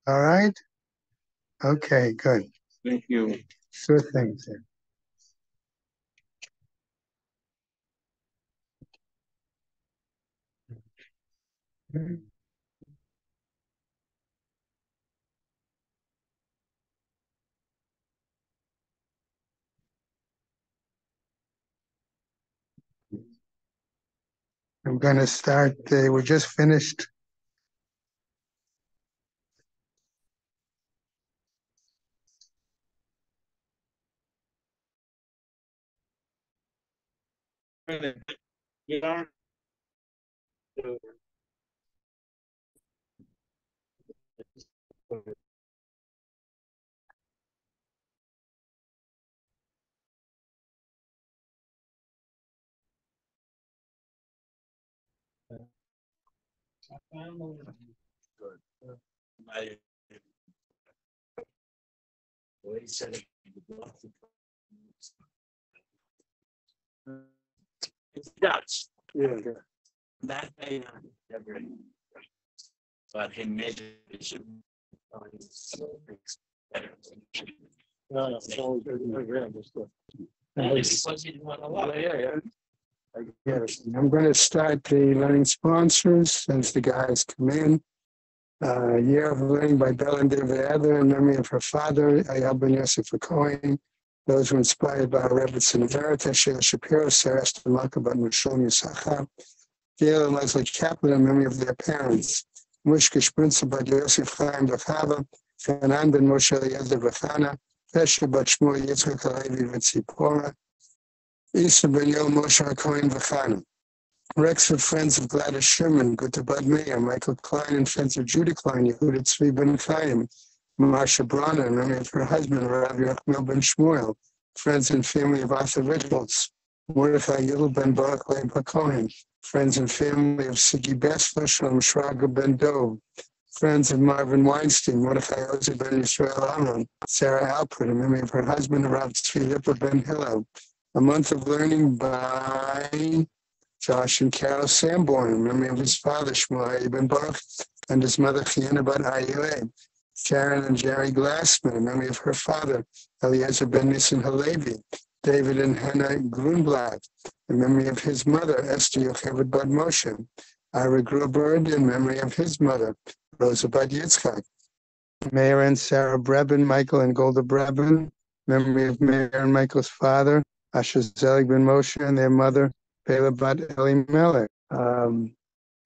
All right? Okay, good. Thank you. Sure thing, sir. I'm going to start. We just finished. Yeah. It's Dutch. Yeah. That may not ever, but he made it should better. No, so Because he didn't want to lie. Yeah. yes, I'm going to start the learning sponsors since the guys come in. Year of Learning by Bella and David Adler in memory of her father, Ayal Ben Yosef Cohen. Those were inspired by Rebbetzin Emerita, Sheila Shapiro, Sarah Esther Malkabat, Mishlomi Yisachar, Gail and Leslie Kaplan in memory of their parents. Mushka Sprinzer by Yosef Chaim Bachava, Hanan ben Moshe Eliezer Vachana, Pesha bat Shmuel Yitzchak Halevi V'Tzipora, Isa ben Yom Moshe Cohen Vachana. Rexford Friends of Gladys Sherman, Gutabad Meir, Michael Klein and Friends of Judah Klein, Yehuda Tzvi ben Chaim, Marsha Brana, in memory of her husband, Rav Yachmel ben Shmuel, Friends and Family of Arthur Ritholtz, Mordechai Yidl ben Baruch Leib HaKohen, Friends and Family of Sigi Bessler, Shalom Shraga ben Dov, Friends of Marvin Weinstein, Mordechai Ozer ben Yisrael Aaron, Sarah Alpert, in memory of her husband, Rav Tzvi Lippert ben Hillel. A Month of Learning by Josh and Carol Sanborn, in memory of his father, Shmuel ben Baruch, and his mother, Chiana bat Ayile. Sharon and Jerry Glassman, in memory of her father, Eliezer ben Nissen Halevi. David and Hannah Grunblatt, in memory of his mother, Esther Yocheved bat Moshe. Ira Grubert, in memory of his mother, Rosa bat Yitzchak. Mayor and Sarah Breben, Michael and Golda Breben, memory of Mayor and Michael's father, Asher Zelig ben Moshe, and their mother, Bela bat Elimelech.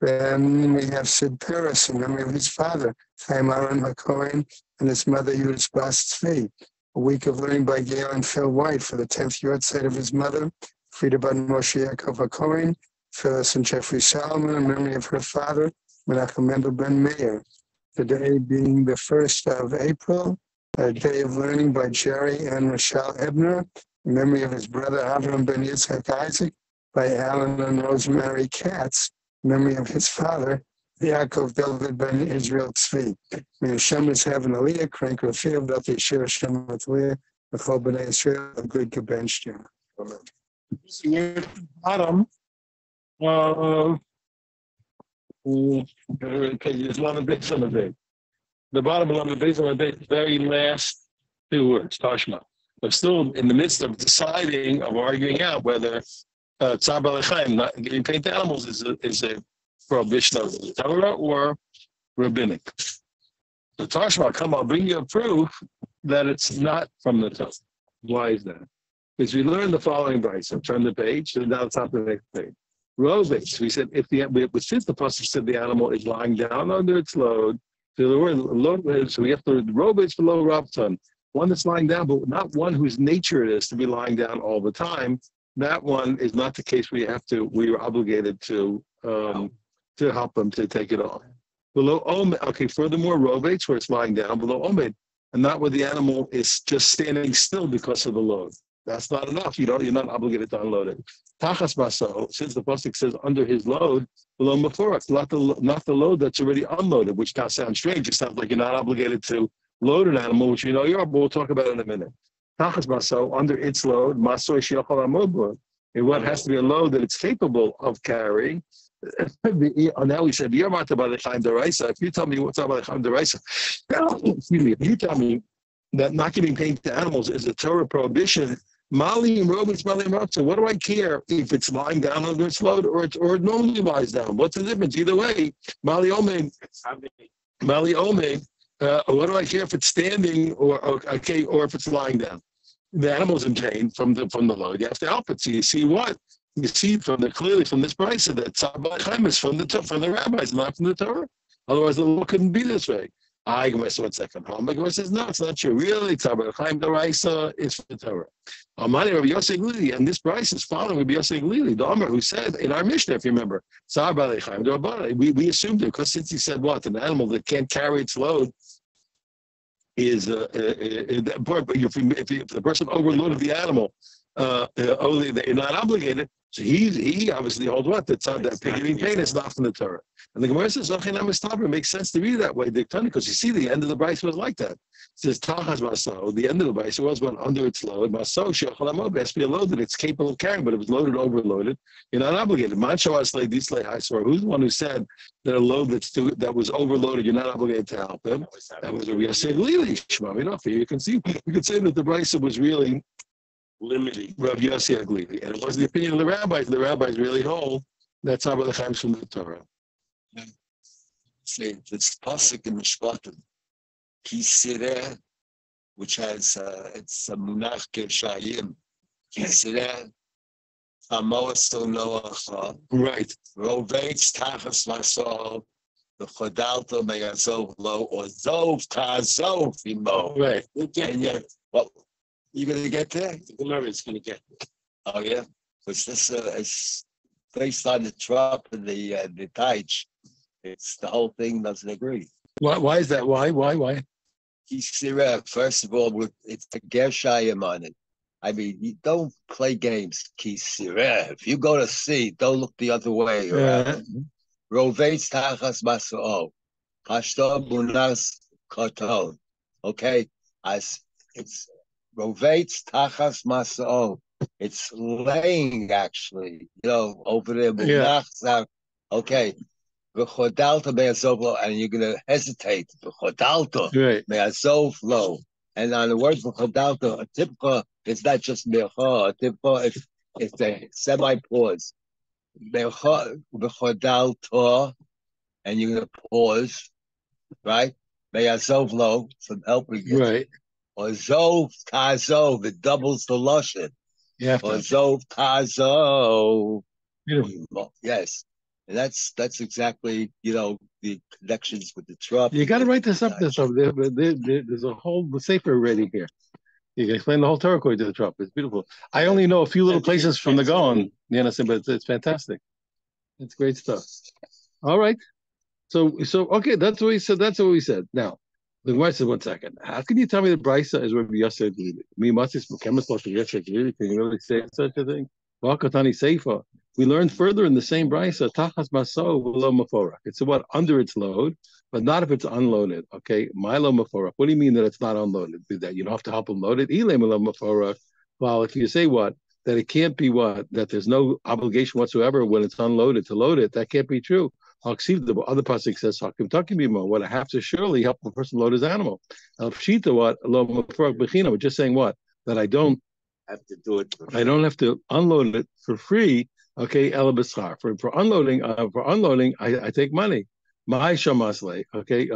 Then we have Sid Paris in memory of his father, Chaim Aaron HaKohen, and his mother, Yudis Bas Tzvi. A week of learning by Gail and Phil White for the 10th yahrzeit of his mother, Frida bat Moshe Yaakov HaKohen, Phyllis and Jeffrey Solomon in memory of her father, Menachem Mendel ben Meir. Today being the 1st of April, a day of learning by Jerry and Rochelle Ebner, in memory of his brother Avram ben Yitzhak Isaac, by Alan and Rosemary Katz, in memory of his father, Yaakov David ben Israel Tzvi. May Hashem is having a Aliyah, crank or field, that they share Hashem with Leah, the Chol B'nai Israel, a good Kabench. Bottom. It's one of the base on the base. The bottom of the base on the base, very last two words, Tashma. But still in the midst of deciding, of arguing out whether Tzar B'Lechaim, not getting paid to animals, is a prohibition of the Torah or rabbinic. The Tashma, come, I'll bring you a proof that it's not from the Torah. Why is that? Because we learned the following verse. So turn the page, and now it's on the next page. Robates. We said since the pasuk said the animal is lying down under its load, so the word load, so we have to robates below Rabton. One that's lying down, but not one whose nature it is to be lying down all the time. That one is not the case. We are obligated to help them to take it off. Below Omed, okay, furthermore, robates where it's lying down below Omed, and not where the animal is just standing still because of the load. That's not enough. You're not obligated to unload it. Tachas baso, since the pasuk says under his load, below maforak, not the load that's already unloaded, which now sounds strange. It sounds like you're not obligated to load an animal, which you know you are, but we'll talk about it in a minute. Tachas baso, under its load, maso shiachal amodbor. And what has to be a load that it's capable of carrying. Now we said, you're about the Chaim Deraisa. If you tell me what's about the Chaim Deraisa, excuse me, if you tell me that not giving pain to animals is a Torah prohibition, Mali and Robins, Mali and Robins, what do I care if it's lying down under its load or it normally lies down? What's the difference? Either way, Mali Omed, what do I care if it's standing or if it's lying down? The animal's in pain from the load. You have to help it. So you see what? You see clearly from this price that Tzar Chaim is from the rabbis, not from the Torah. Otherwise, the law couldn't be this way. I Gemara says 1 second. Gemara says no, it's not true. Really, Tzar Chaim Deraisa is from the Torah. Amani Rabbi Yosef Glili, and this price is following Rabbi Yosef Glili, the Amar, who said in our Mishnah, if you remember, Tzar Chaim Deraisa. We assumed it because since he said what an animal that can't carry its load is if the person overloaded the animal, only they're not obligated. So he obviously holds what that picketing pain is not from the Torah. And the Gemara says, it makes sense to read that way, because you see the end of the Bryce was like that. It says, Tachas Maso, the end of the Bryce was one under its load. Maso, Shechalamod, has to be a load that it's capable of carrying, but it was loaded, overloaded. You're not obligated. Mancho Aslay, Dislay, Haisor. Who's the one who said that a load that was overloaded, you're not obligated to help him? That was Rabbi Yosef Glili. You can see, you can say that the Bryce was really limiting Rabbi Yosef Glili, and it wasn't the opinion of the rabbis. The rabbis really hold that's how the Chaim from the Torah. See, this pasuk in Mishpatim, Kisireh, which has it's a munach keshayim. Kisireh, Hamoaso Noach, right? Roveitz tachas masol, the chodalto meyazov lo or zov tazov imo. Right. And yet, well, you gonna get there? The Gemara is gonna get there. Oh yeah, because this is based on the trop and the taich. It's the whole thing doesn't agree. Why is that? Why? Kisireh, first of all, it's a gershayim on it. I mean, you don't play games. Kisireh. If you go to sea, don't look the other way around. Roveitz tachas mas'o. Pashto bunas koton. Okay? As it's Roveitz tachas mas'o. It's laying, actually, over there. Yeah. Okay. V'chodalta me'azov, and you're going to hesitate. V'chodalta me'azov. And on the word v'chodalta, a tipcha, it's not just me'cha. A tipcha, it's a semi-pause. V'chodalta, and you're going to pause, right? Me'azov lo, from helping you. Right. Or zov tazov, it doubles the lashon. Yeah. Or zov tazov. Beautiful. Yes. And that's exactly, the connections with the trop. You got to write this up. There's a whole sefer ready here. You can explain the whole Torah according to the trop. It's beautiful. I only know a few little places from the Gaon, you understand, but it's fantastic. It's great stuff. All right. So okay, that's what we said. Now, the Gemara said, 1 second. How can you tell me that Brisa is Rabbi Yosef Glili? Me, Matis, chemist, Rabbi Yosef Glili. Can you really say such a thing? Wakatani Seifa. We learned further in the same brisa, tachas maso v'lo maforak. It's what under its load, but not if it's unloaded. Okay, milo maforak. What do you mean that it's not unloaded? That you don't have to help unload it? Ile milo maforak. Well, if you say that it can't be that there's no obligation whatsoever when it's unloaded to load it, that can't be true. The other pasuk says, what I have to surely help the person load his animal. Pshita what lo maforak bechina. We're just saying that I don't have to do it. I don't have to unload it for free. Okay, el b'schar. For unloading, I take money. My shamasle. Okay.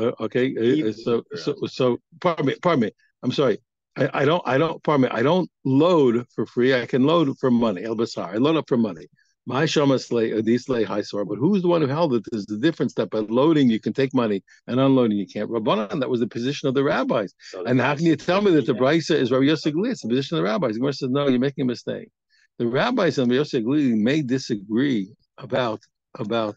So pardon me. I'm sorry. I don't load for free. I can load for money. El b'schar. I load up for money. My shamasle dislay haisor. But who's the one who held it? There's the difference that by loading you can take money and unloading you can't. Rabbanan, that was the position of the rabbis. And how can you tell me that the brisa is Rabbi Yosef Glili? It's the position of the rabbis. The Gemara says, no, you're making a mistake. The rabbis and Rabbi Yosef Glili may disagree about Tzar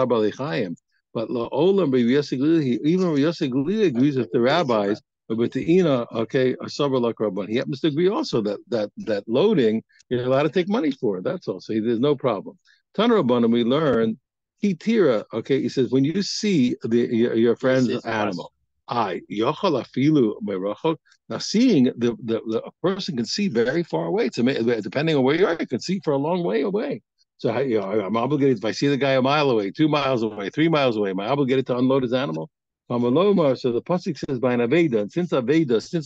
Balei Chaim, but La'olam Rabbi Yosef Glili, even Rabbi Yosef Glili agrees with the rabbis. But with the Ina, okay, a Sabar like Rabban, he happens to agree also that loading you're allowed to take money for. That's all. So there's no problem. Tana Rabban, we learn Kitira. Okay, he says when you see your friend's animal, yochal afilu merachok. Now, seeing a person can see very far away. Depending on where you are, you can see for a long way away. So I'm obligated, if I see the guy a mile away, 2 miles away, 3 miles away, am I obligated to unload his animal? So the pasuk says by an aveda, and since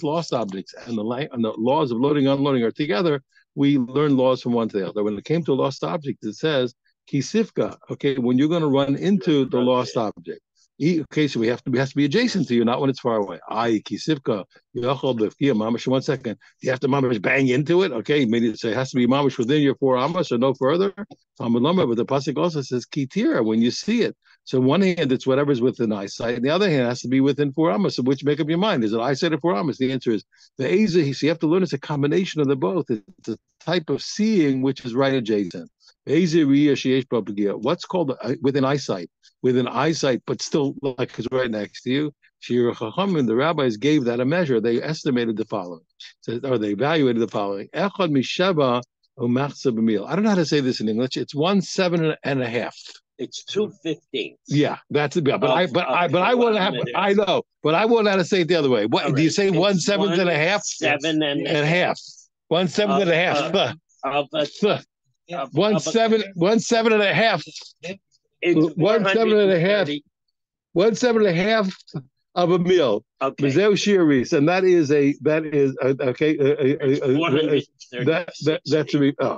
lost objects and the laws of loading and unloading are together, we learn laws from one to the other. When it came to a lost object, it says kisifka. Okay, when you're going to run into the lost object. Okay, so it has to be adjacent to you, not when it's far away. Kisivka, mamash. 1 second, you have to mamash bang into it. Okay, maybe it has to be mamash within your 4 amos or no further. But the pasuk also says kitira when you see it. So on one hand, it's whatever's within eyesight. On the other hand, it has to be within 4 amos. So which make up your mind? Is it eyesight or 4 amos? The answer is the eza. So you have to learn it's a combination of the both. It's a type of seeing which is right adjacent. What's called within eyesight? Within eyesight, but still like it's right next to you. Shir Chachamim, the rabbis gave that a measure. They estimated the following, or they evaluated the following. Echad misheva umachza b'mil. I don't know how to say this in English. It's 1/7.5. It's 2/15. Yeah, that's it. But I want to have. I know, but I want to say it the other way. What do you say? 1/7 and a half. 7 and a half. 1/7 and a half. 1/7 and a half. It's 1/7 and a half of a meal. Okay. And that is okay.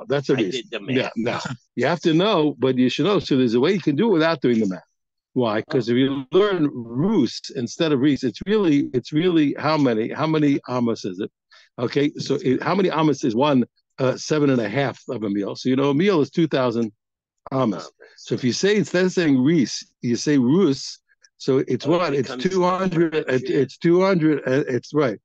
That's a reason. Yeah, no, you have to know, but you should know. So there's a way you can do it without doing the math. Why? Because if you learn rus instead of reese, it's really how many amos is it? Okay, so how many amos is 1/7.5 of a meal? So a meal is 2,000 amos. So if you say, instead of saying reese, you say rus. So it's what? It's 200. It's 200. It's right.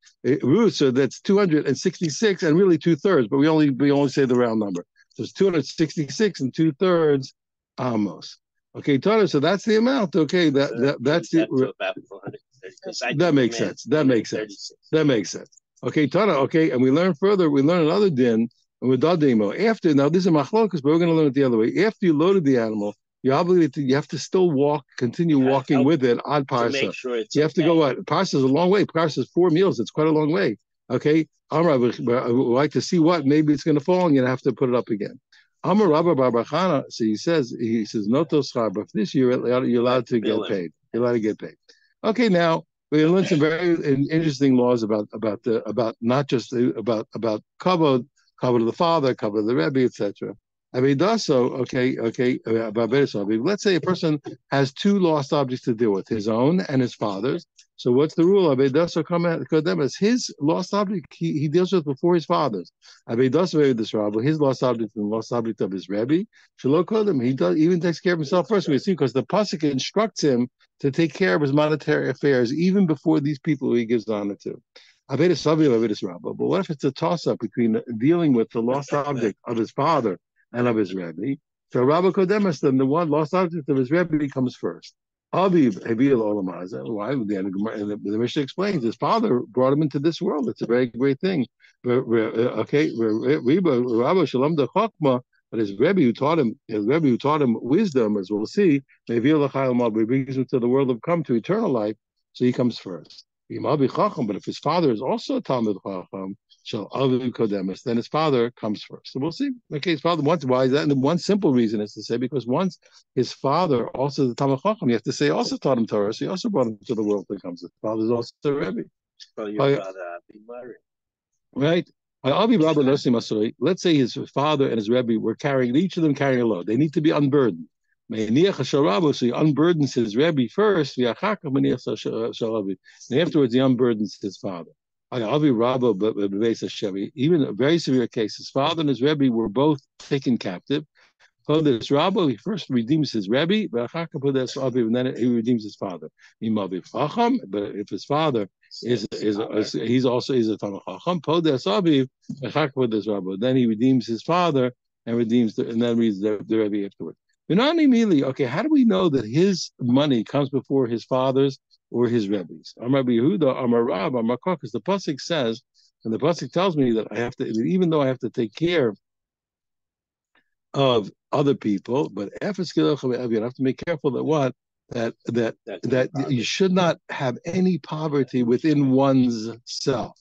Rus. So that's 266, and really 2/3. But we only say the round number. So it's 266 and 2/3 amos. Okay, Tana. So that's the amount. Okay, that's the. That makes sense. That makes sense. Okay, Tana. Okay, and we learn further. We learn another din. After, now this is machlokas, but we're going to learn it the other way. After you loaded the animal, you're obligated you have to still continue walking with it on parsa. Sure you have to go what? Parsa is a long way. Parsa is 4 meals. It's quite a long way. Okay, Amar, I would like to see what maybe it's going to fall, and you have to put it up again. Amar Rabba Barbachana. So he says noto schar, but this year you're allowed to get paid. You're allowed to get paid. Okay, now we learned some very interesting laws about not just about kavod. Cover to the father, cover to the Rebbe, etc. Let's say a person has 2 lost objects to deal with, his own and his father's. So what's the rule? As his lost object, he deals with before his father's. His lost object and the lost object of his Rebbe. He even takes care of himself first. We see because the pasuk instructs him to take care of his monetary affairs even before these people who he gives honor to. But what if it's a toss-up between dealing with the lost object of his father and of his Rebbe? So Rabbi Kodemas, then the one lost object of his Rebbe comes first. Aviv Hebil Olamaz. Why? The Mishnah explains his father brought him into this world. It's a very great thing. Okay, Rabbi Shalom the Chokma, but his Rebbe who taught him wisdom, as we'll see, brings him to the world of come to eternal life. So he comes first. But if his father is also a Talmud Chacham, then his father comes first. So we'll see. Okay, his father. Why is that? And the one simple reason is to say because once his father also the Talmud Chacham, you have to say also taught him Torah. So he also brought him to the world that comes. His father is also a Rebbe. So your father be married, right? Let's say his father and his Rebbe were each of them carrying a load. They need to be unburdened. So he unburdens his Rebbe first, and afterwards he unburdens his father. Even a very severe case, his father and his Rebbe were both taken captive. He first redeems his Rebbe, and then he redeems his father. But if his father he's also a Talmud Chacham, then he redeems his father and then reads the Rebbe afterwards. Okay, how do we know that his money comes before his father's or his Rebbe's? Amar Yehuda, Amar Rab, Amar Koch, because the pasuk says, and the pasuk tells me that I have to, even though I have to take care of other people, but I have to be careful that you should not have any poverty within one's self.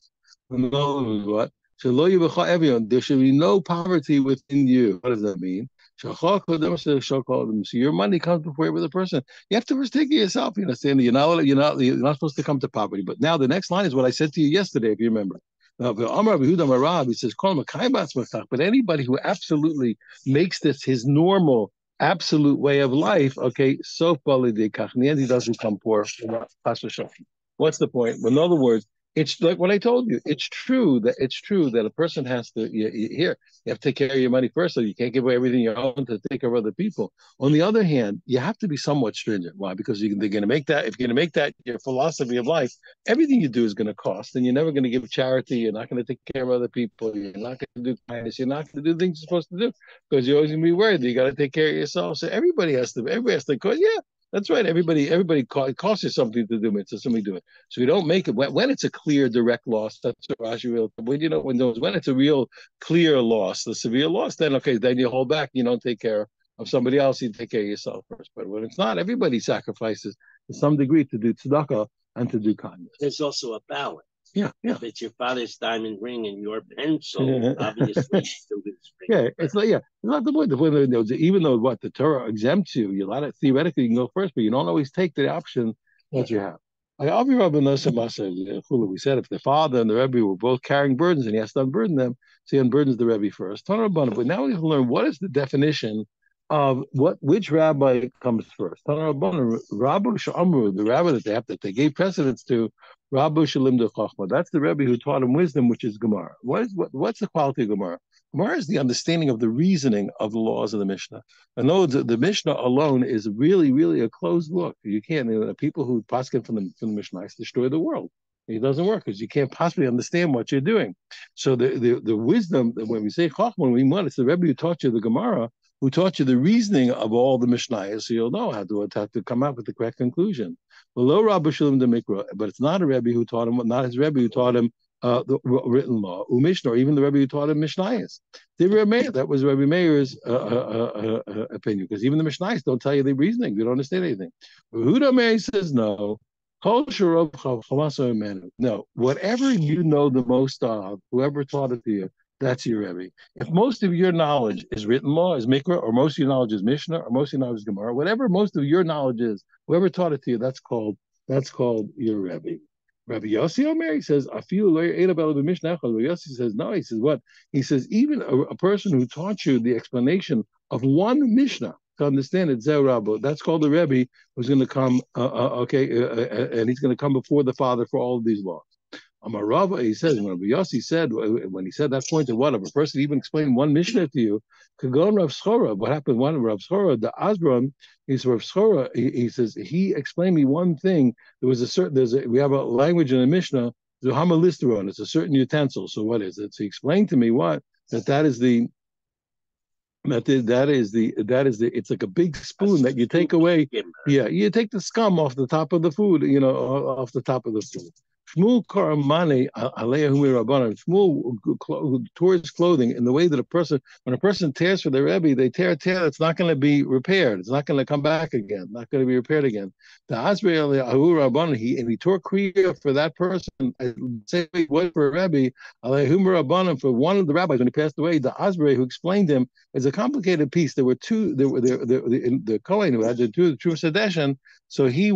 In other words, what? There should be no poverty within you. What does that mean? So your money comes before every other person. You have to first take care of yourself. You understand? You're not supposed to come to poverty. But now the next line is what I said to you yesterday, if you remember. He says, but anybody who absolutely makes this his normal, absolute way of life, okay, so in the end he doesn't come poor. What's the point? Well, in other words, it's like what I told you. It's true that a person has to here. You have to take care of your money first, so you can't give away everything you own to take care of other people. On the other hand, you have to be somewhat stringent. Why? Because they're going to make that. If you're going to make that your philosophy of life, everything you do is going to cost, and you're never going to give charity. You're not going to take care of other people. You're not going to do kindness. You're not going to do things you're supposed to do because you're always going to be worried that you got to take care of yourself. So everybody has to. Everybody has to. Yeah, that's right. Everybody it costs you something to do it. So somebody do it. So we don't make it when it's a clear, direct loss. That's what Rashi real. When it's a real clear loss, the severe loss, then okay, then you hold back. You don't take care of somebody else. You take care of yourself first. But when it's not, everybody sacrifices to some degree to do tzedakah and to do kindness. There's also a balance. Yeah. If it's your father's diamond ring and your pencil, obviously still ring. Yeah, it's not the point. The point is, even though the Torah exempts you, you're allowed to, theoretically you can go first, but you don't always take the option that you have. We said if the father and the Rebbe were both carrying burdens and he has to unburden them, so he unburdens the Rebbe first. But now we have to learn what is the definition of which rabbi comes first. Rabbi Shamru, the rabbi that they gave precedence to, Rabbi Shalim de Chachma. That's the Rebbe who taught him wisdom, which is Gemara. What's the quality of Gemara? Gemara is the understanding of the reasoning of the laws of the Mishnah. And though the Mishnah alone is really, really a closed book, you can't. People who paskin from the Mishnah destroy the world. It doesn't work because you can't possibly understand what you're doing. So the wisdom, when we say Chachma, it's the Rebbe who taught you the Gemara, who taught you the reasoning of all the Mishnayos, so you'll know how to come up with the correct conclusion. Below Rabbi Shalom de Mikra, but it's not a Rebbe who taught him, not his Rebbe who taught him the written law, Mishnah, or even the Rebbe who taught him Mishnayos. That was Rebbe Meir's opinion, because even the Mishnayos don't tell you the reasoning; you don't understand anything. Yehuda Meir says no. No, whatever you know the most of, whoever taught it to you, that's your Rebbe. If most of your knowledge is written law, is Mikra, or most of your knowledge is Mishnah, or most of your knowledge is Gemara, whatever most of your knowledge is, whoever taught it to you, that's called your Rebbe. Rabbi Yossi Omer, he says, I feel Mishnah. Yossi says, no, he says what? He says, even a person who taught you the explanation of one Mishnah to understand it, Zerabo, that's called the Rebbe who's going to come, and he's going to come before the Father for all of these laws. Amarava, he says, when Rabbi Yossi said, when he said that point of what, if a person even explained one Mishnah to you, could go on Rav Schora. What happened? One Rav Schora, the Azron, he's Rav Schora, he says, he explained me one thing. We have a language in the Mishnah, the Hamalisteron, it's a certain utensil. So what is it? So he explained to me it's like a big spoon that you take away. Yeah, you take the scum off the top of the food, off the top of the food. Shmuel Karamane Aleahumi Rabbanan. Shmuel tore his clothing in the way that when a person tears for their Rebbe, they tear that's not going to be repaired. It's not going to come back again. Not going to be repaired again. The Asbei Aleahu Rabbanan, he tore kriya for that person. Say what for a Rebbe Aleahumi Rabbanan for one of the rabbis when he passed away. The Asbei who explained him is a complicated piece. There were two. The Kohen who had the true sedeshen. So he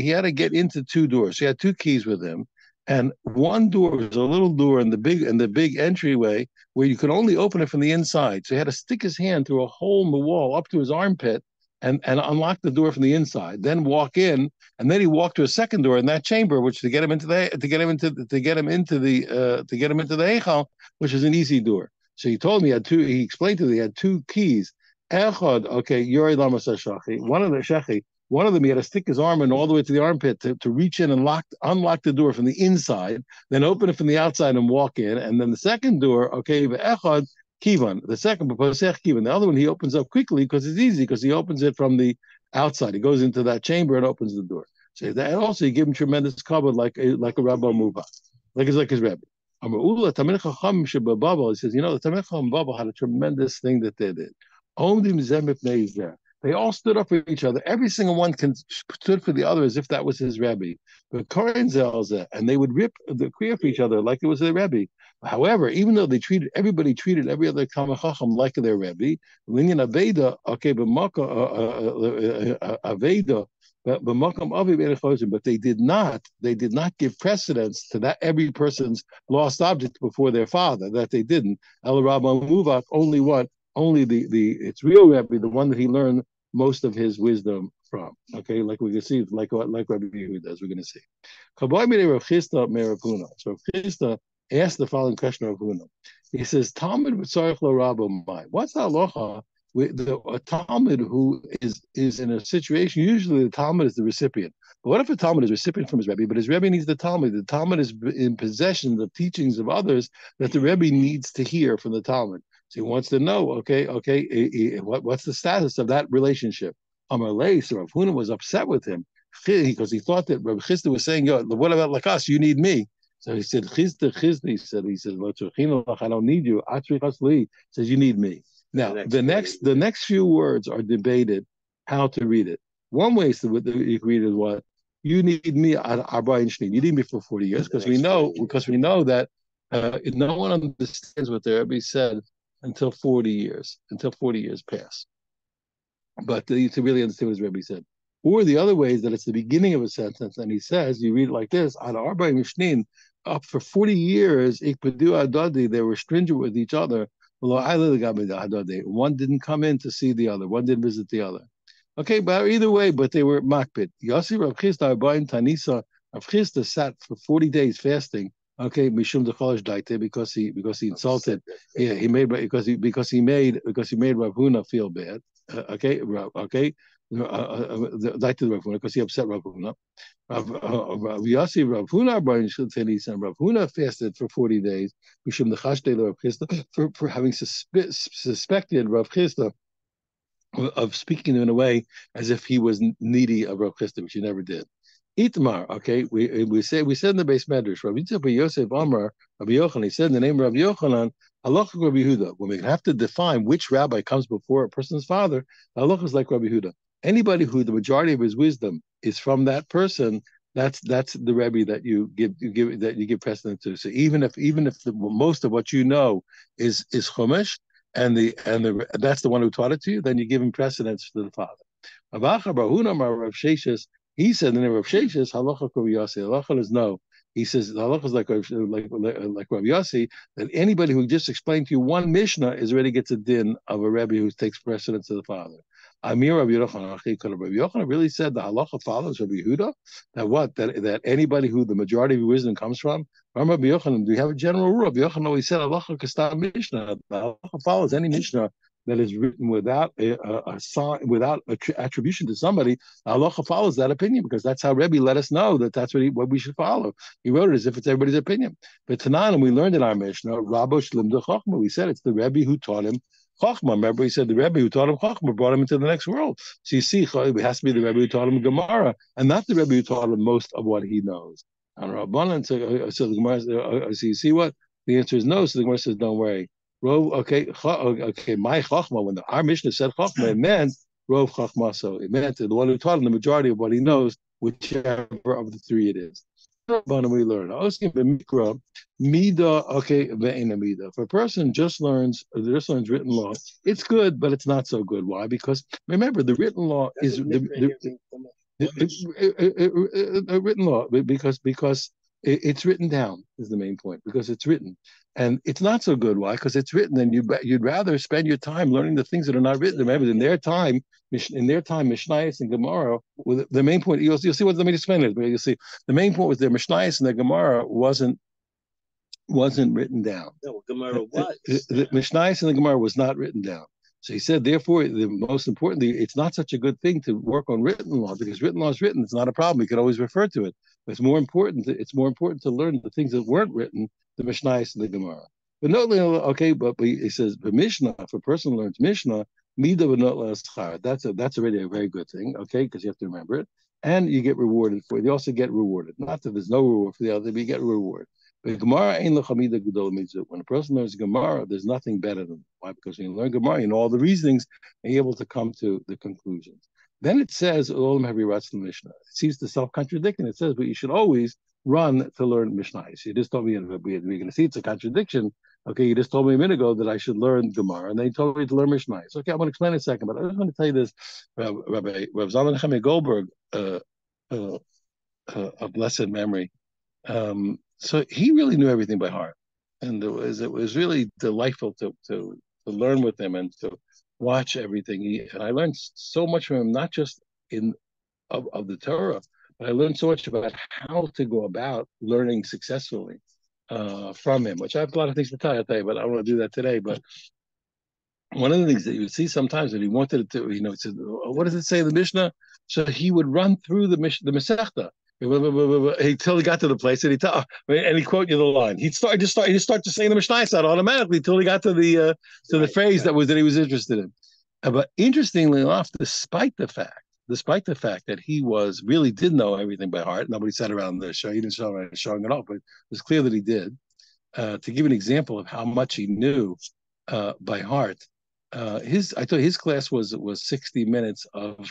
had to get into two doors. He had two keys with him, and one door was a little door in the big entryway where you could only open it from the inside. So he had to stick his hand through a hole in the wall up to his armpit and unlock the door from the inside. Then walk in, and then he walked to a second door in that chamber, which to get him into the Eichel, which is an easy door. So he told me he explained to me he had two keys. Echad, okay, Yori Lama Shachi. One of them, he had to stick his arm in all the way to the armpit to reach in and unlock the door from the inside, then open it from the outside and walk in. And then the second door, okay, Echad, Kivan. The second, Kivan. The other one he opens up quickly because it's easy, because he opens it from the outside. He goes into that chamber and opens the door. So that also he gave him tremendous cover like a Rabbi Muba, like his Rebbe. He says, the Talmid Chacham Baba had a tremendous thing that they did. They all stood up for each other. Every single one stood for the other as if that was his Rebbe. But Koren Zelzeh, and they would rip the kriya for each other like it was their Rebbe. However, even though everybody treated every other Talmid Chacham like their Rebbe, Linyan Aveda, okay, but Aveda, but they did not give precedence to that every person's lost object before their father. That they didn't. El Rabba Muvak only what only the its real Rebbe, the one that he learned most of his wisdom from. Okay, like we can see, like Rabbi Yehuda, as we're going to see. So Rav Chisda asked the following question of Huna. He says, Talmud v'tzarich lo rabbo mai. What's the halacha with a Talmud who is in a situation? Usually the Talmud is the recipient. But what if a Talmud is recipient from his Rebbe, but his Rebbe needs the Talmud? The Talmud is in possession of the teachings of others that the Rebbe needs to hear from the Talmud. So he wants to know, what's the status of that relationship? Amar Lei, so Rav Huna was upset with him because he thought that Rav Chisda was saying, "Yo, what about like us? You need me." So he said, "Chisda, Chisda." He said, "I don't need you. Atri Chasli says you need me." Now, the next few words are debated how to read it. One way is to read is what you need me at Arba Shnei. You need me for 40 years because we know that no one understands what the Rebbe said until 40 years pass. But to really understand what his Rebbe said. Or the other way is that it's the beginning of a sentence, and he says, you read it like this, Ad Arba Mishnin, up for 40 years, they were stringent with each other. One didn't come in to see the other, one didn't visit the other. Okay, but either way, but they were makpid. Yossi Rav Chisda Arbaim Tanisa, Rav Chisda sat for 40 days fasting. Okay, Mishum Decholish Daite because he insulted. Yeah, he made Rav Huna feel bad. Okay, because he upset Rav Huna. Rav Yossi Rav Huna Rav Huna fasted for 40 days. Mishum Dechash Rav Chisda for having suspected Rav Chisda of speaking in a way as if he was needy of Rav Chisda, which he never did. Itmar, okay, we said in the base medrash, Rabbi Yosef Amar, Rabbi Yochanan, he said in the name of Rabbi Yochanan, Halacha Rabbi Yehuda. When we have to define which rabbi comes before a person's father, Halacha is like Rabbi Yehuda. Anybody who the majority of his wisdom is from that person, that's the Rebbe that you give precedence to. So even if the most of what you know is Chumash, and that's the one who taught it to you, then you give him precedence to the father. He said in the name of Rav Sheshes, halacha Rav Yossi. Halacha is no. He says halacha is like Rav Yossi, that anybody who just explained to you one Mishnah is already gets a din of a Rebbe who takes precedence to the father. Amir Rabbi Yochanan really said the halacha follows Rabbi Yehuda. That anybody who the majority of your wisdom comes from. Rabbi Yochanan, do you have a general rule? Rabbi Yochanan always said halacha kastam Mishnah. The halacha follows any Mishnah that is written without a sign, without attribution to somebody. Halacha follows that opinion because that's how Rebbe let us know that's what we should follow. He wrote it as if it's everybody's opinion. But Tananim, we learned in our Mishnah, Rabbo Shlim de Chochma. We said it's the Rebbe who taught him Chochma. Remember, he said the Rebbe who taught him Chochma brought him into the next world. So you see, it has to be the Rebbe who taught him Gemara, and not the Rebbe who taught him most of what he knows. And Rabbanan, so the Gemara, so you see what? The answer is no. So the Gemara says, don't worry. Rov, my Chachma, when our Mishnah said Chachma, it meant Rov Chachma, so it meant the one who taught him the majority of what he knows, whichever of the three it is. We learn. If a person just learns written law, it's good, but it's not so good. Why? Because remember, the written law is written law because it's written down is the main point because it's written, and it's not so good. Why? Because it's written, and you'd rather spend your time learning the things that are not written. Remember, in their time, Mishnayos and Gemara, the main point you'll see what. Let me explain it. You'll see the main point was their Mishnayos and their Gemara wasn't written down. No, Gemara was. The Mishnayos and the Gemara was not written down. So he said, therefore, the most importantly, it's not such a good thing to work on written law because written law is written. It's not a problem. You can always refer to it. But it's more important to learn the things that weren't written, the Mishnayos and the Gemara. But no, okay. But he says the Mishnah. If a person learns Mishnah, that's already a very good thing. Okay, because you have to remember it, and you get rewarded for it. You also get rewarded. Not that there's no reward for the other, but you get reward. But Gemara ain't lechamida gedol mitzvah. When a person learns Gemara, there's nothing better than why? Because when you learn Gemara, you know all the reasonings, and you're able to come to the conclusions. Then it says, "Olam have Mishnah." It seems to self-contradict, and it says, but you should always run to learn Mishnayos. You just told me we're going to see it's a contradiction. Okay, you just told me a minute ago that I should learn Gemara, and then you told me to learn Mishnayos. Okay, I'm going to explain in a second, but I just want to tell you this. Rabbi Zalman Chaim Goldberg, of blessed memory, so he really knew everything by heart, and it was really delightful to learn with him and to watch everything. And I learned so much from him, not just of the Torah, but I learned so much about how to go about learning successfully from him, which I have a lot of things to tell you, but I don't want to do that today. But one of the things that you would see sometimes that he wanted to, it said, what does it say in the Mishnah? So he would run through the Masechta until he got to the place, and he quote you the line. He'd start to saying the Mishnah out automatically until he got to the phrase that he was interested in. But interestingly enough, despite the fact that he really did know everything by heart, nobody sat around the show. He didn't show around showing it off, but it was clear that he did. To give an example of how much he knew by heart, his class was 60 minutes of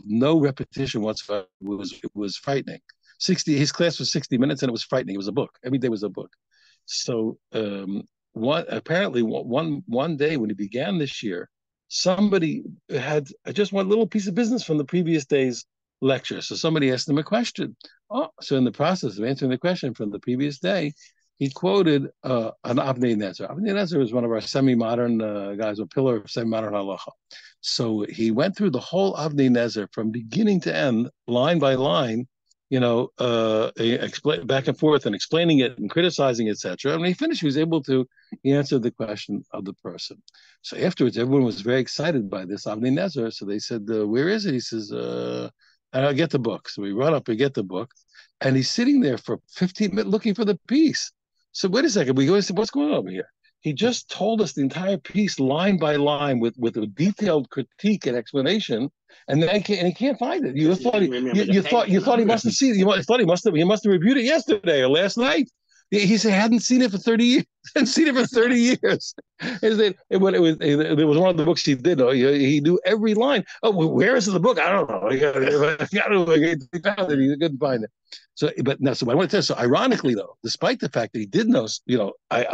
no repetition whatsoever. It was frightening. His class was 60 minutes, and it was frightening. It was a book. Every day was a book. So one day when he began this year, somebody had just one little piece of business from the previous day's lecture. So somebody asked him a question. So in the process of answering the question from the previous day, he quoted an Avnei Nezer. Avnei Nezer was one of our semi-modern guys, a pillar of semi-modern halacha. So he went through the whole Avnei Nezer from beginning to end, line by line, explain back and forth and explaining it and criticizing, etc. And when he finished, he answered the question of the person. So afterwards, everyone was very excited by this Avnei Nezer. So they said, where is it? He says, I'll get the book. So we run up and get the book. And he's sitting there for 15 minutes looking for the piece. So wait a second, we go and say, what's going on over here? He just told us the entire piece line by line with a detailed critique and explanation, and then he can't find it. You thought he must have seen it. You thought he must have reviewed it yesterday or last night. He said hadn't seen it for 30 years. Hadn't seen it for 30 years. It was one of the books he did. He knew every line. Oh, where is the book? I don't know. He found it. He couldn't find it. So I want to tell you. So ironically, though, despite the fact that he did know,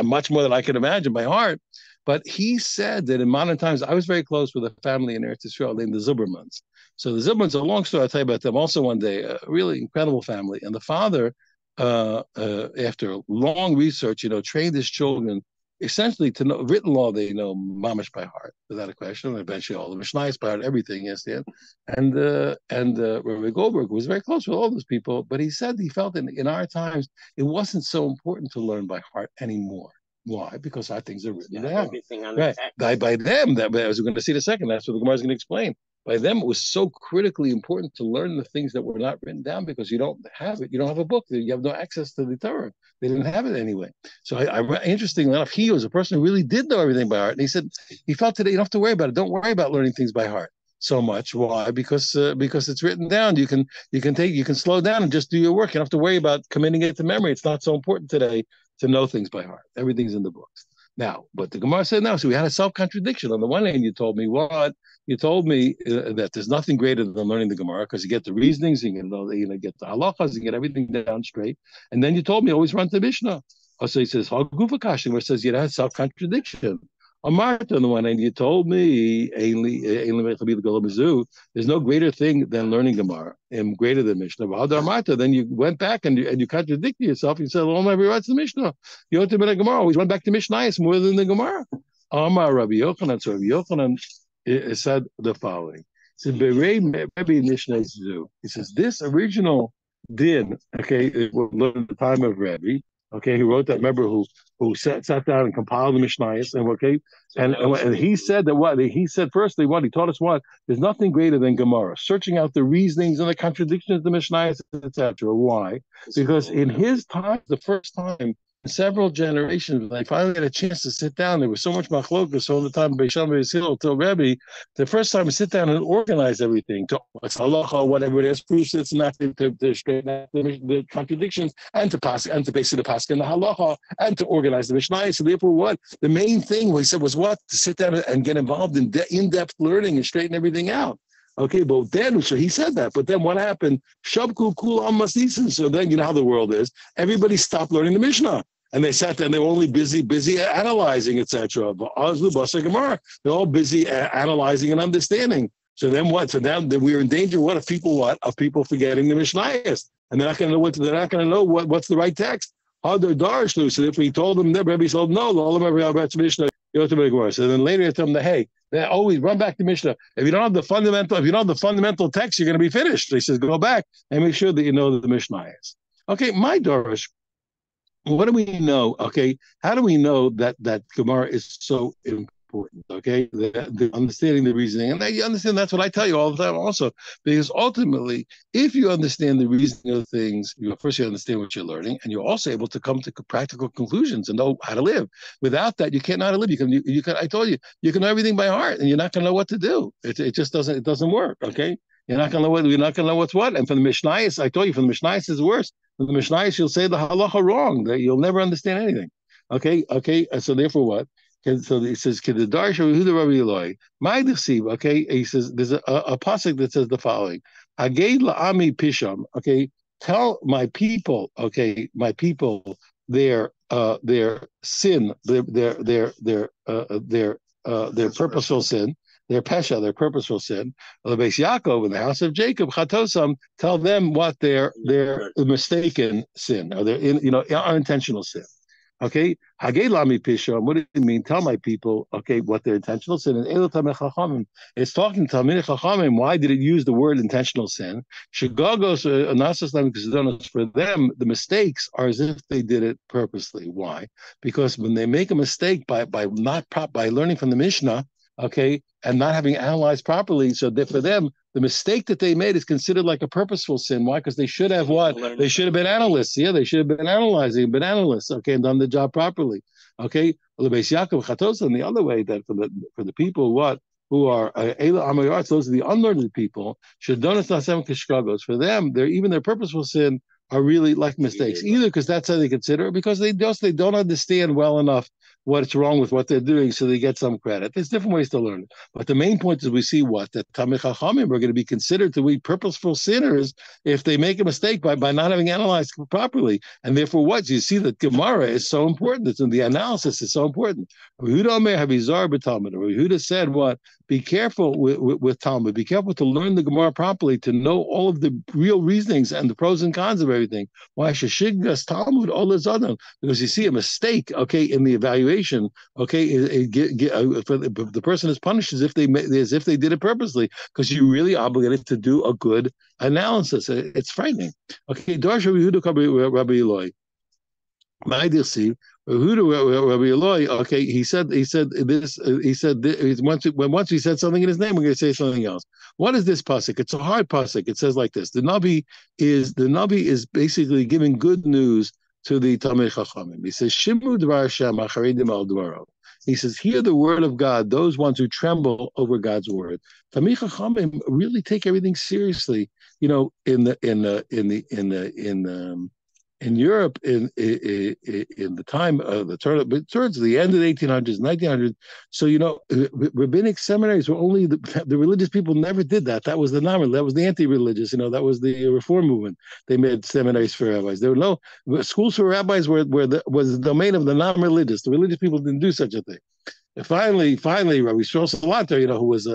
much more than I could imagine by heart, but he said that in modern times, I was very close with a family in Eretz Yisrael named the Zilbermans. So the Zilbermans, a long story. I'll tell you about them. Also, one day, a really incredible family, and the father, after long research, trained his children essentially to know written law. They know mamish by heart, without a question. Eventually, all the Mishnayos by heart, everything. Yes, Dan. And Rabbi Goldberg was very close with all those people, but he said he felt in our times it wasn't so important to learn by heart anymore. Why? Because our things are written down. Everything on right. The By them, as we're going to see in a second, that's what the Gemara is going to explain. By them, it was so critically important to learn the things that were not written down because you don't have it. You don't have a book. You have no access to the Torah. They didn't have it anyway. So interestingly enough, he was a person who really did know everything by heart. And he said he felt today, you don't have to worry about it. Don't worry about learning things by heart so much. Why? Because it's written down. You can slow down and just do your work. You don't have to worry about committing it to memory. It's not so important today to know things by heart. Everything's in the books. Now, but the Gemara said no. So we had a self-contradiction. On the one hand, you told me what? You told me that there's nothing greater than learning the Gemara because you get the reasonings, you get the halachas, you get everything down straight. And then you told me always run to Mishnah. So he says, Hagufakashi, where it says you had self-contradiction. Marta, on the one hand, you told me there's no greater thing than learning Gemara and greater than Mishnah. Marta, then you went back and you contradicted yourself. You said, "Oh, my what's the Mishnah? You ought to be a Gemara." Always went back to Mishnah. It's more than the Gemara. Amar Rabbi Yochanan. So Rabbi Yochanan said the following: He says this original din. Okay, it was learned at the time of Rabbi. Okay, he wrote that. Remember who sat down and compiled the Mishnayos, and he said that what he said firstly, what he taught us what there's nothing greater than Gemara, searching out the reasonings and the contradictions of the Mishnayos, etc. Why? Because in his time, the first time in several generations, when they finally had a chance to sit down, there was so much machlokas all the time. Beisham Beis till Rebbe, the first time to sit down and organize everything to what's halacha, whatever it is, proofs it's not to straighten out the contradictions and to basically pass in the halacha and to organize the Mishnah. So therefore, what the main thing he said was what to sit down and get involved in in-depth learning and straighten everything out. Okay, but then, so he said that. But then what happened? Shabku kulam masisin. So then, you know how the world is. Everybody stopped learning the Mishnah. And they sat there and they were only busy analyzing, etc. But they're all busy analyzing and understanding. So then what? So now we're in danger. What of people? What of people forgetting the Mishnayos, and they're not going to know what they're not going to know what's the right text. How they're darshlu. So if we told them that, Rebbe told no, all of them about Mishnah. So then later you tell them that hey, they always run back to Mishnah. If you don't have the fundamental text, you're going to be finished. He says go back and make sure that you know the Mishnayos. Okay, my Dorish. What do we know? Okay, how do we know that Gemara is so important? Okay, the understanding the reasoning, and you understand that's what I tell you all the time, also, because ultimately, if you understand the reasoning of things, first you understand what you're learning, and you're also able to come to practical conclusions and know how to live. Without that, you cannot live. You can. I told you, you can know everything by heart, and you're not going to know what to do. It just doesn't. It doesn't work. Okay. You're not going to know what. You're not going to know what's what. And for the Mishnayos, I told you, for the Mishnayos is worse. For the Mishnayos, you'll say the halacha wrong. That you'll never understand anything. Okay. So therefore, what? So he says, "Kid the Darsha Yehuda Rabbi Eloi, my deceive." Okay. He says there's a pasuk that says the following: "Hagei la'ami pisham." Okay. Tell my people. Okay, my people their sin, their purposeful sin. Their pesha, their purposeful sin. The base Yaakov in the house of Jacob, Chatosam, tell them what their mistaken sin or their unintentional sin. Okay, Hagei lami pisham. What does it mean? Tell my people, okay, what their intentional sin is. It's talking to Talmidei Chachamim. Why did it use the word intentional sin? Shigagos nasas for them, the mistakes are as if they did it purposely. Why? Because when they make a mistake by learning from the Mishnah, okay, and not having analyzed properly, so that for them, the mistake that they made is considered like a purposeful sin. Why? Because they should have what? They should have been analysts. Yeah, they should have been analyzing, been analysts, okay, and done the job properly. Okay. And the other way that for the people who are Eila Amayarts, those are the unlearned people, should donut nasem kishkagos. For them, even their purposeful sin are really like mistakes, either because that's how they consider it, because they don't understand well enough what's wrong with what they're doing, so they get some credit. There's different ways to learn it. But the main point is we see that Talmidei Chachamim are going to be considered to be purposeful sinners if they make a mistake by not having analyzed properly. And therefore what? You see that Gemara is so important. The analysis is so important. Yehuda said what? Be careful with Talmud. Be careful to learn the Gemara properly, to know all of the real reasonings and the pros and cons of everything. Why? Sheshigdas Talmud olazadam. Because you see a mistake, okay, in the evaluation, okay, the person is punished as if they did it purposely, because you're really obligated to do a good analysis. It's frightening. Okay, Darsha Yehuda Rabbi Eloi. My dear, see, Rabbi Eloi. Okay, he said this. Once he said something in his name, we're going to say something else. What is this pasuk? It's a hard pasuk. It says like this: the Navi is basically giving good news to the Talmidei Chachamim. He says, "Shimu dvar Hashem acharedim al dvaro." He says, "Hear the word of God. Those ones who tremble over God's word." Talmidei Chachamim really take everything seriously. You know, in Europe, in the time of towards the end of the 1800s, 1900s. So rabbinic seminaries were only the religious people never did that. That was the that was the anti-religious. That was the Reform movement. They made seminaries for rabbis. There were no schools for rabbis was the domain of the non-religious. The religious people didn't do such a thing. And finally, Rabbi Shmuel Salanter, who was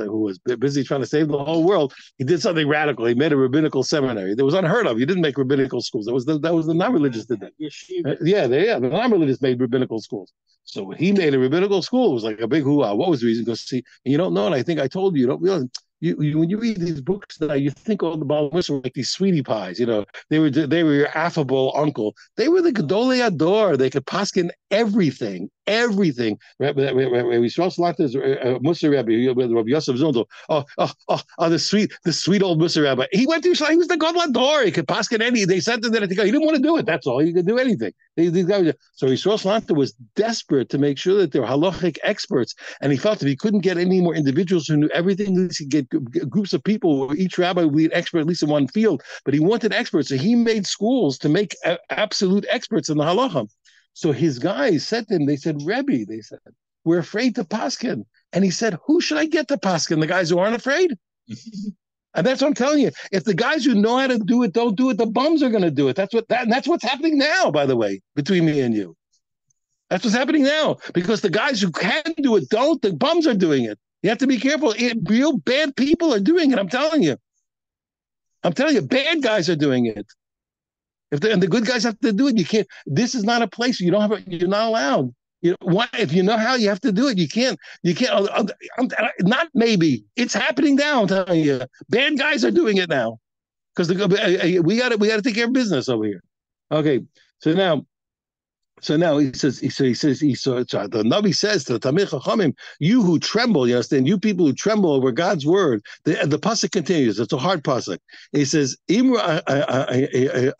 busy trying to save the whole world, he did something radical. He made a rabbinical seminary. That was unheard of. You didn't make rabbinical schools. That was the non-religious did that. The non-religious made rabbinical schools. So when he made a rabbinical school, it was like a big hoo-ha. What was the reason? Because see, you don't know, and I think I told you, you don't realize. When you read these books now, you think all the Baals were like these sweetie pies. They were your affable uncle. They were the Gedolei Ador. They could paskin everything. Rabbi Shloshlatter's Mussar Rebbe, Rabbi Yosef Zundel. The sweet old Mussar Rebbe. He went to Yisrael. He was the Gadol Ador. He could paskin any. They sent him there to go. He didn't want to do it. That's all. He could do anything. These guys. So Yisrael Shloshlatter was desperate to make sure that they were halachic experts, and he felt if he couldn't get any more individuals who knew everything, he could get groups of people. Each rabbi would be an expert at least in one field, but he wanted experts, so he made schools to make absolute experts in the halacha. So his guys said to him, they said, Rebbe, they said, we're afraid to paskin. And he said, who should I get to paskin? The guys who aren't afraid? And that's what I'm telling you. If the guys who know how to do it don't do it, the bums are going to do it. And that's what's happening now, by the way, between me and you. That's what's happening now because the guys who can do it don't. The bums are doing it. You have to be careful. Real bad people are doing it. I'm telling you. Bad guys are doing it. And the good guys have to do it. You can't. This is not a place you don't have. You're not allowed. If you know how, you have to do it. You can't. Not maybe. It's happening now. I'm telling you. Bad guys are doing it now because we got to take care of business over here. Okay. So now he says, the Navi says to the Tamil Chachamim, you who tremble, you understand, you people who tremble over God's word, the pasuk continues. It's a hard pasuk. He says, Amra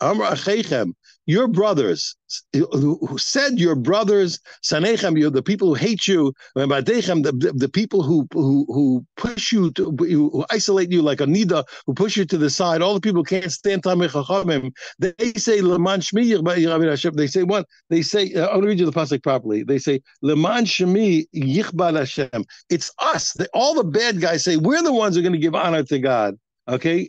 Achechem, your brothers, who said your brothers, Sanechem, you're the people who hate you, the people who push you, who isolate you like a nida, who push you to the side, all the people who can't stand Tamil Chachamim, they say, Leman Shmi, they say what? They say, I'm going to read you the pasuk properly. They say, Leman Shemi Yichbad Hashem. It's us. All the bad guys say, we're the ones who are going to give honor to God. Okay.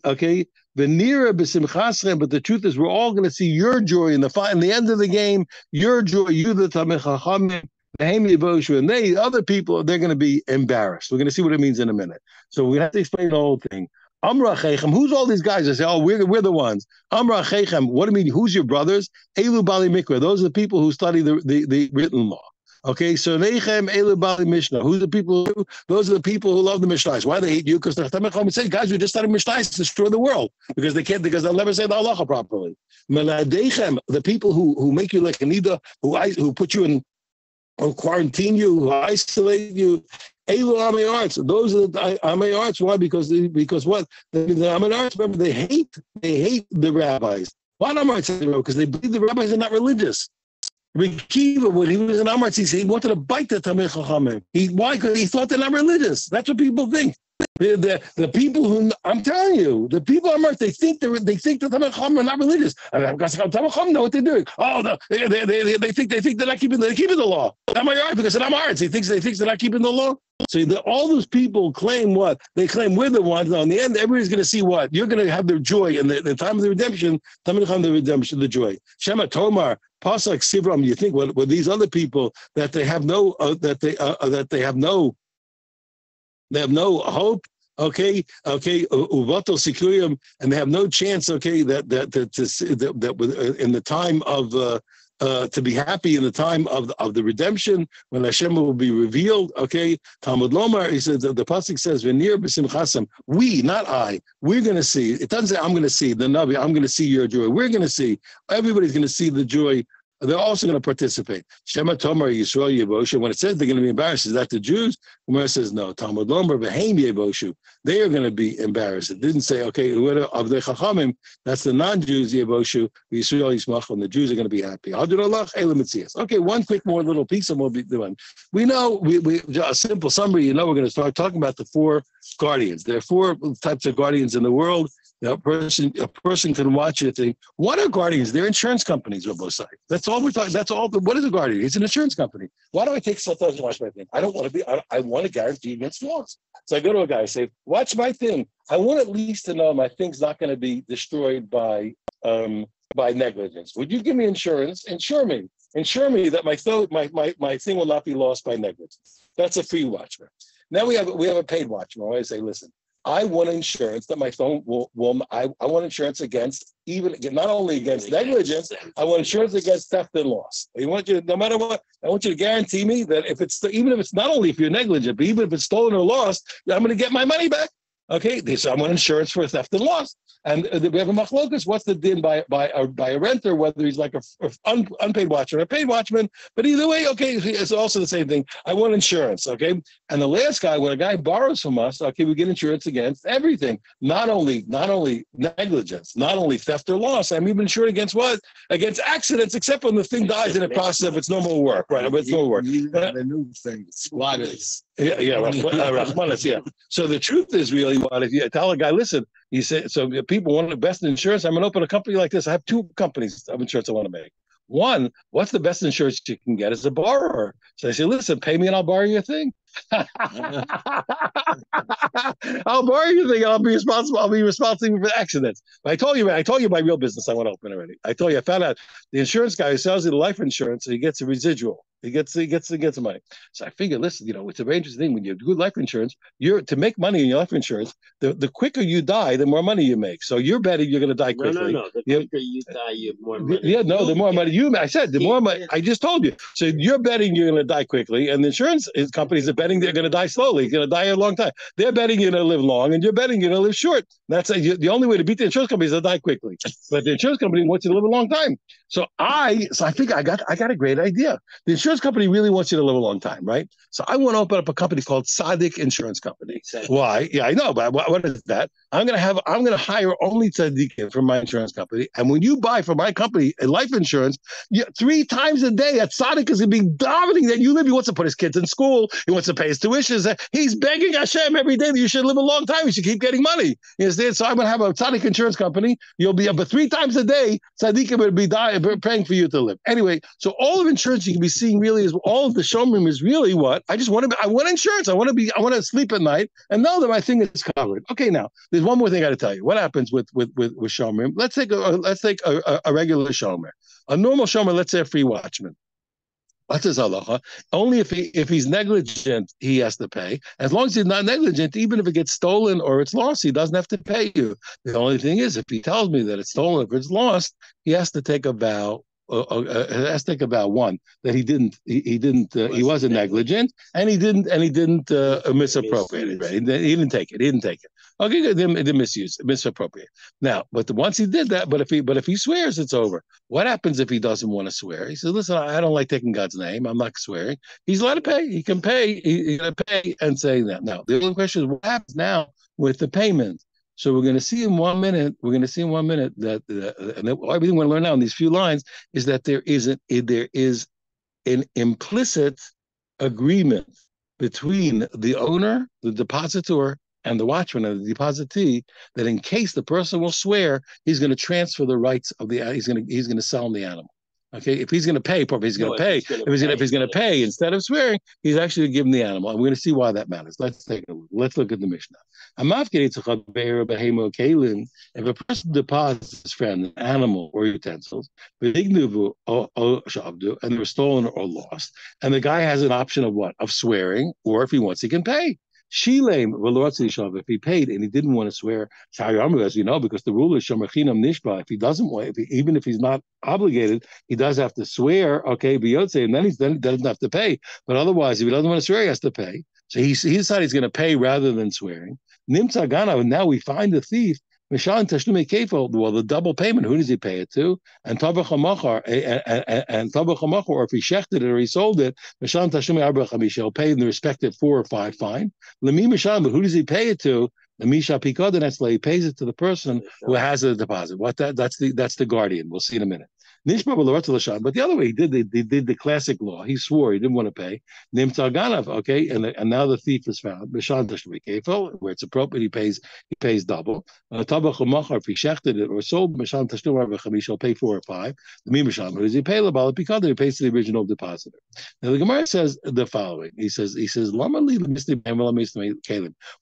Venira b'simchasrem, but the truth is, we're all going to see your joy in the end of the game. Your joy, you the Tamil Chachamim, and they, other people, they're going to be embarrassed. We're going to see what it means in a minute. So we have to explain the whole thing. Amra Chechem, who's all these guys? I say, we're the ones. Amra Chechem, what do you mean? Who's your brothers? Elu Bali Mikra, those are the people who study the written law. Okay, so Nechem Elu Bali Mishnah. Who's the people? Those are the people who love the Mishnahs. Why they hate you? Because the Tamil Chachamim say, guys, we just study Mishnahs to destroy the world because they'll never say the halacha properly. Meladechem, the people who make you like a nida, who put you in, who quarantine you, who isolate you. Elu Amei Arts. Those are the Amei Arts. Why? Because what? The Amei Arts, remember, they hate the rabbis. Why Amei Arts? Because they believe the rabbis are not religious. Kiva, when he was in Amartz, he wanted to bite the Tamil Chachamim. Why? Because he thought they're not religious. That's what people think. The people who, I'm telling you, the people on earth, they think the Tamil Chachamim are not religious. And because Tamil Chachamim know what they're doing. Oh, they think they're not keeping the law. Am I right? Because in Amartz, they think they're not keeping the law. So all those people claim what? They claim we're the ones. No, in the end, everybody's going to see what? You're going to have their joy in the time of the redemption, the joy. Shema Tomar, Pasak Sivram, you think what these other people that they have no they have no hope, okay, uvato sikuyim, and they have no chance, okay, that in the time of to be happy in the time of the redemption when Hashem will be revealed, okay. Talmud Lomar, he says the pasuk says v'nir b'simchasam, we, not I, we're going to see. It doesn't say I'm going to see the Navi. I'm going to see your joy. We're going to see. Everybody's going to see the joy. They're also going to participate. Shema Tomar Yisrael Yevoshu. When it says they're going to be embarrassed, is that the Jews? Umar says no. Talmud Lomar V'heim Yevoshu. They are going to be embarrassed. It didn't say, okay, of the Chachamim, that's the non-Jews Yevoshu. Yisrael Yismach, and the Jews are going to be happy. Okay, one quick more little piece, and we'll be doing. We know we a simple summary. You know, we're going to start talking about the four guardians. There are four types of guardians in the world. A person can watch it and think, what are guardians? They're insurance companies on both sides. That's all we're talking. That's all. What is a guardian? It's an insurance company. Why do I take sometimes to watch my thing? I don't want to be. I want to guarantee against loss. So I go to a guy, say, watch my thing. I want at least to know my thing's not going to be destroyed by negligence. Would you give me insurance? Insure me that my thing will not be lost by negligence. That's a free watchman. Now we have a paid watchman. I say, listen, I want insurance that my phone I want insurance against not only against negligence, I want insurance against theft and loss. No matter what, I want you to guarantee me that even if it's not only if you're negligent, but even if it's stolen or lost, I'm going to get my money back. Okay, so I want insurance for theft and loss. And we have a machlokas. What's the din by a renter, whether he's like a unpaid watchman or a paid watchman? But either way, okay, it's also the same thing. I want insurance, okay? And the last guy, when a guy borrows from us, okay, we get insurance against everything, not only negligence, not only theft or loss. I'm even insured against what? Against accidents, except when the thing dies in the process of its normal work, right? It's normal work. The new thing, squatters. Rahmanis, yeah. So the truth is really what if you tell a guy, listen, you say, so people want the best insurance. I'm going to open a company like this. I have two companies of insurance I want to make. One, what's the best insurance you can get as a borrower? So I say, listen, pay me and I'll borrow your thing. I'll borrow your thing. I'll be responsible. I'll be responsible for accidents. But I told you my real business I want to open already. I told you I found out the insurance guy who sells you the life insurance, so he gets a residual. He gets the money. So I figured, listen, it's a very interesting thing when you do life insurance. You're to make money in your life insurance. The quicker you die, the more money you make. So you're betting you're going to die quickly. No. The quicker you die, you have more money. Yeah, no, the more money you. I said the more money. I just told you. So you're betting you're going to die quickly, and the insurance companies are betting they're going to die slowly. You're going to die a long time. They're betting you're going to live long, and you're betting you're going to live short. That's the only way to beat the insurance companies is to die quickly. But the insurance company wants you to live a long time. So I think I got a great idea. The insurance company really wants you to live a long time, right? So I want to open up a company called Tzaddik Insurance Company. Exactly. Why? Yeah, I know, but what is that? I'm going to hire only tzaddikim from my insurance company, and when you buy from my company a life insurance, 3 times a day, at Tzaddik is going to be dominating that you live. He wants to put his kids in school. He wants to pay his tuitions. He's begging Hashem every day that you should live a long time. You should keep getting money. You understand? So I'm going to have a Tzaddik Insurance Company. You'll be up, but 3 times a day, tzaddikim will be praying for you to live. Anyway, so all of insurance you can be seeing really is all of the shomrim is really what I just want to. I want insurance. I want to sleep at night and know that my thing is covered. Okay, now there's one more thing I got to tell you. What happens with shomrim? Let's take a regular shomer, a normal shomer. Let's say a free watchman. What's his halacha? Only if he's negligent, he has to pay. As long as he's not negligent, even if it gets stolen or it's lost, he doesn't have to pay you. The only thing is, if he tells me that it's stolen, if it's lost, he has to take a vow. Has to take a vow one that he wasn't negligent and he didn't misappropriate it. Right? He didn't take it. Okay, the misappropriate. Now, but once he did that, but if he swears, it's over. What happens if he doesn't want to swear? He says, "Listen, I don't like taking God's name. I'm not swearing." He's allowed to pay. He can pay. He's going to pay and say that. Now, the only question is, what happens now with the payment? So we're going to see in 1 minute. That and everything we're going to learn now in these few lines is that there is an implicit agreement between the owner, the depositor, and the watchman and the depositee that in case the person will swear, he's going to transfer the rights of the. He's going to sell him the animal. Okay, if he's going to pay, probably he's going to pay. If he's going to pay instead of swearing, he's actually going to give him the animal, and we're going to see why that matters. Let's take a look. Let's look at the Mishnah. If a person deposits his friend an animal or utensils, and they're stolen or lost, and the guy has an option of what? Of swearing, or if he wants, he can pay. Shilem, if he paid and he didn't want to swear, as you know, because the rule is Shomerchinam Nishba. If he doesn't want, even if he's not obligated, he does have to swear, okay, biyotze, and then he doesn't have to pay. But otherwise, if he doesn't want to swear, he has to pay. So he decided he's going to pay rather than swearing. Nimtza Gana, and now we find the thief. Mishan Tashlume Kefil, well, the double payment, who does he pay it to? And Tabach HaMachar, or if he shechted it or he sold it, Mishan Tashlume Arba Chamisha, he'll pay in the respective 4 or 5 fine. Lemi Mishan, but who does he pay it to? The Misha Pikad, and he pays it to the person who has the deposit. That's the guardian. We'll see in a minute. But the other way, he did the classic law. He swore he didn't want to pay. Okay, and now the thief is found. Where it's appropriate, he pays double. If he shechted it or sold, he'll pay 4 or 5. But does he pay because he pays to the original depositor. Now the Gemara says the following. He says,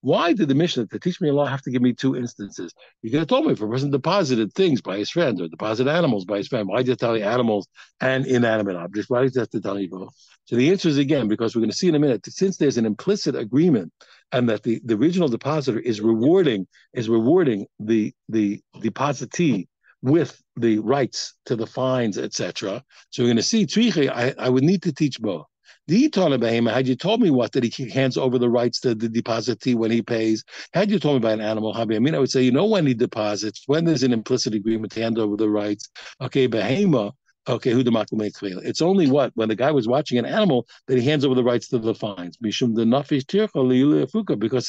why did the Mishnah to teach me a law have to give me 2 instances? You could have told me if a person deposited things by his friend or deposited animals by his friend. Why just tell you animals and inanimate objects? Why does it have to tell you both? So the answer is, again, because we're going to see in a minute, since there's an implicit agreement and that the original depositor is rewarding the depositee with the rights to the fines, etc. So we're going to see, I would need to teach both. Had you told me that he hands over the rights to the depositee when he pays, had you told me about an animal, I would say, when he deposits, when there's an implicit agreement to hand over the rights, okay, behema, okay, it's only when the guy was watching an animal that he hands over the rights to the fines. Because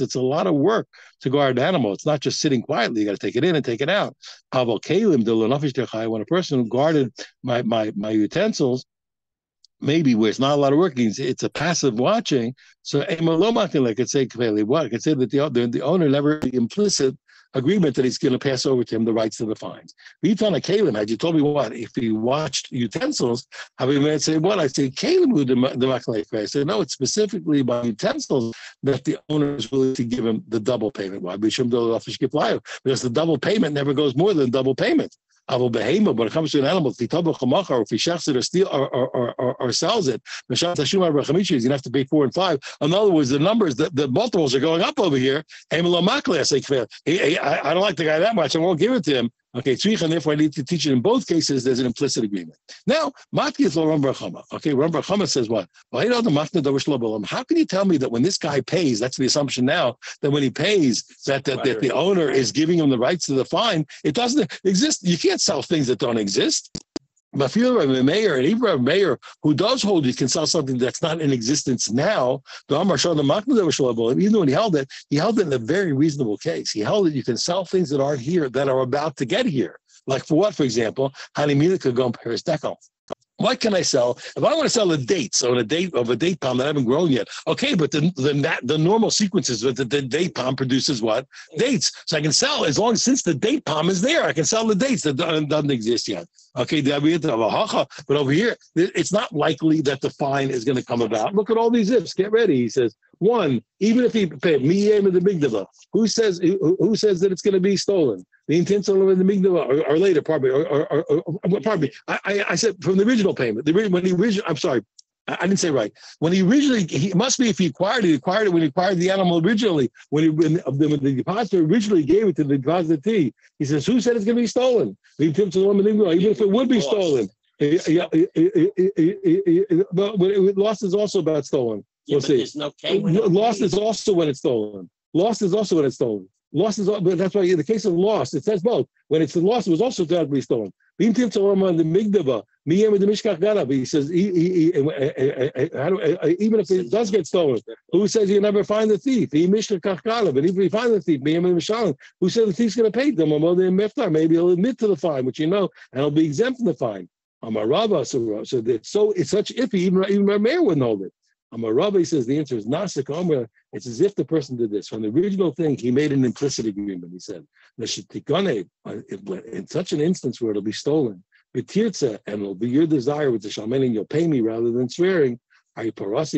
it's a lot of work to guard an animal. It's not just sitting quietly. You got to take it in and take it out. When a person guarded my utensils, maybe where it's not a lot of work, it's a passive watching. So I could say what? I could say that the owner never implicit agreement that he's going to pass over to him the rights to the fines. Vitan a kalim, had you told me what? If he watched utensils, I might say what? I say kalim the maklei. I said no, it's specifically by utensils that the owner is willing to give him the double payment. Why? Because the double payment never goes more than double payment. When it comes to an animal, if he or if he shechs it or steal or sells it, he's going to have to pay 4 and 5. In other words, the numbers, the multiples are going up over here. I don't like the guy that much. I won't give it to him. Okay, and therefore I need to teach it. In both cases, there's an implicit agreement. Now, Matki is lo Ram Chama. Okay, Ram Chama says what? How can you tell me that when this guy pays, that's the assumption now, that when he pays, that the owner is giving him the rights to the fine? It doesn't exist. You can't sell things that don't exist. But if you're a mayor, and even a mayor who does hold, you can sell something that's not in existence now. Even when he held it in a very reasonable case. He held it, you can sell things that aren't here, that are about to get here. Like for what, for example? What can I sell? If I want to sell the dates of a date palm that haven't grown yet, okay, but the normal sequence is that the date palm produces what? Dates. So I can sell since the date palm is there, I can sell the dates that doesn't exist yet. Okay, but over here, it's not likely that the fine is going to come about. Look at all these ifs. Get ready. He says, one, even if he paid the migdava, who says that it's going to be stolen? The intent of the migdava or later, probably, or pardon me. I said from the original payment. I'm sorry, I didn't say right. When he must be if he acquired it when he acquired the animal originally. When the depositor originally gave it to the depositee, he says, "Who said it's going to be stolen?" Even if it would be stolen, but loss is also about stolen. We'll see. Loss is also when it's stolen. Loss is also when it's stolen. Loss is, but that's why in the case of loss, it says both. When it's the loss, it was also to be stolen. He says, even if it does get stolen, who says you never find the thief? But if we find the thief, who says the thief's going to pay them? Maybe he'll admit to the fine, which and he'll be exempt from the fine. So it's such iffy, even a mayor wouldn't hold it. Rabbi says the answer is Nasik Omer. It's as if the person did this. From the original thing, he made an implicit agreement. He said, in such an instance where it'll be stolen, and it'll be your desire with the shalmen, and you'll pay me rather than swearing. I'm not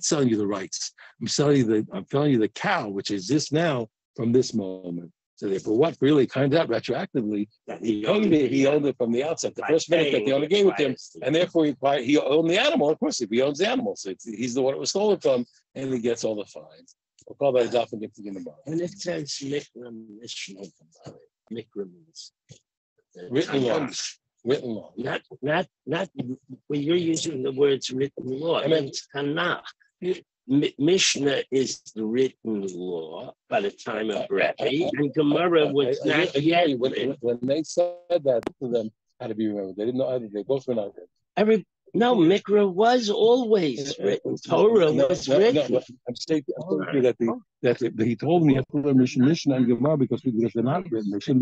selling you the rights. I'm telling you the cow, which exists now from this moment. So therefore, what really comes out retroactively, he owned it from the outset, the first minute that the owner gave it to him, and therefore he owned the animal. Of course, if he owns the animal, so he's the one it was stolen from, and he gets all the fines. We'll call that a daf and get to the bottom. And it says mikra mishnah. Mikra means written law. Not when you're using the words written law. It means Tanakh. Mishnah is the written law by the time of Rebbe, and Gemara was not yet. When they said that to them, had to be remembered. They didn't know either. They both were not good. Mikra was always written. Torah was written. No, I'm saying that he told me I have to learn Mishnah and Gemara because they're not written. They shouldn't be.